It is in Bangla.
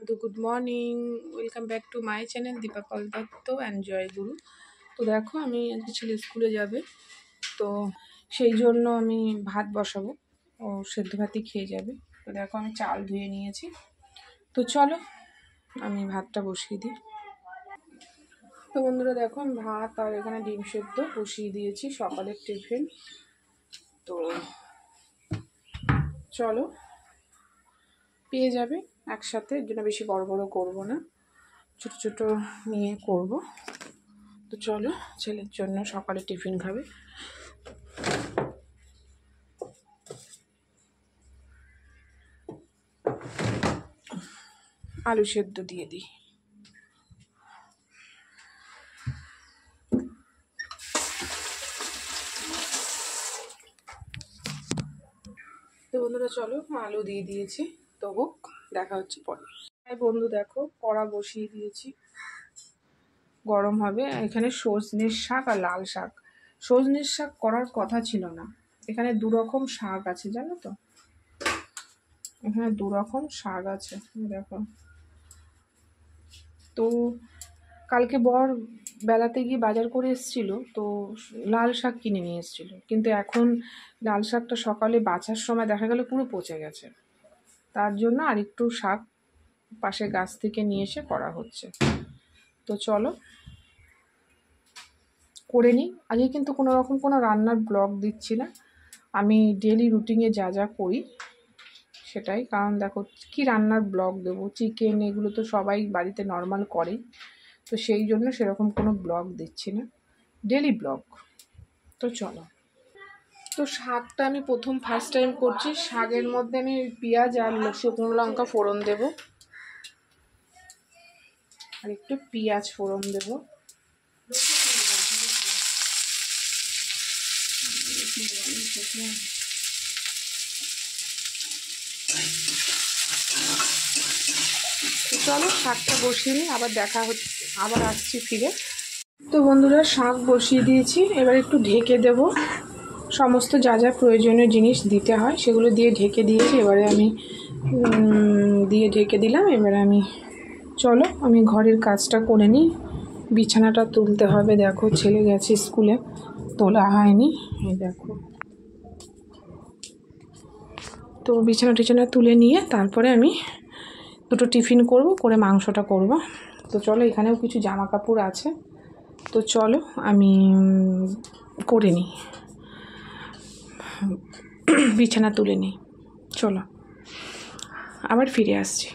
তো good morning, welcome back to my channel Dipa Pal Dutta and Joy Guru. তো দেখো আমি আজকে ছেলে স্কুলে যাবে, তো সেই জন্য আমি ভাত বসাবো, ও সেদ্ধ ভাতই খেয়ে যাবে। তো দেখো আমি চাল ধুয়ে নিয়েছি, তো চলো আমি ভাতটা বসিয়ে দিই। তো বন্ধুরা দেখো আমি ভাত আর এখানে ডিম সেদ্ধ বসিয়ে দিয়েছি, সকালের টিফিন। তো চলো পেয়ে যাবে একসাথে, এর জন্য বেশি বড় বড় করবো না, ছোট ছোট নিয়ে করব। তো চলো ছেলের জন্য সকালে টিফিন খাবে। আলু সেদ্ধ দিয়ে দিই। তো বন্ধুরা চলো আলু দিয়ে দিয়েছি, তো হোক, দেখা হচ্ছে পরে। বন্ধু দেখো কড়া বসিয়ে দিয়েছি, গরম হবে। এখানে সজনের শাক আর লাল শাক। সজনের শাক করার কথা ছিল না, এখানে দু রকম শাক আছে জানো তো, এখানে দু রকম শাক আছে দেখো। তো কালকে বর বেলাতে গিয়ে বাজার করে এসেছিল, তো লাল শাক কিনে নিয়ে এসেছিল, কিন্তু এখন লাল শাকটা সকালে বাছার সময় দেখা গেল পুরো পচে গেছে। তার জন্য আরেকটু শাক পাশে গাছ থেকে নিয়ে এসে করা হচ্ছে। তো চলো করে নিই। আজকে কিন্তু কোনো রকম কোনো রান্নার ব্লগ দিচ্ছি না, আমি ডেলি রুটিনে যা যা করি সেটাই। কারণ দেখো কি রান্নার ব্লগ দেবো, চিকেন এগুলো তো সবাই বাড়িতে নর্মাল করেই, তো সেই জন্য সেরকম কোনো ব্লগ দিচ্ছি না, ডেলি ব্লগ। তো চলো, তো শাকটা আমি ফার্স্ট টাইম করছি। শাকের মধ্যে আমি পেঁয়াজ আর শুকনো লঙ্কা ফোড়ন দেব, আর একটু পেঁয়াজ ফোড়ন দেব। চলো শাকটা বসিয়ে নিই, আবার দেখা হচ্ছে, আবার আসছি ফিরে। তো বন্ধুরা শাক বসিয়ে দিয়েছি, এবার একটু ঢেকে দেব। সমস্ত যা যা প্রয়োজনীয় জিনিস দিতে হয় সেগুলো দিয়ে ঢেকে দিয়েছি। এবারে আমি ঢেকে দিলাম। এবারে আমি চলো আমি ঘরের কাজটা করে নিই। বিছানাটা তুলতে হবে, দেখো ছেলে গেছে স্কুলে, তোলা হয়নি, এই দেখো। তো বিছানা তুলে নিয়ে তারপরে আমি দুটো টিফিন করব, করে মাংসটা করব। তো চলো এখানেও কিছু জামা কাপড় আছে, তো চলো আমি করে নিই, বিছানা তুলে নিই। চলো আবার ফিরে আসছি।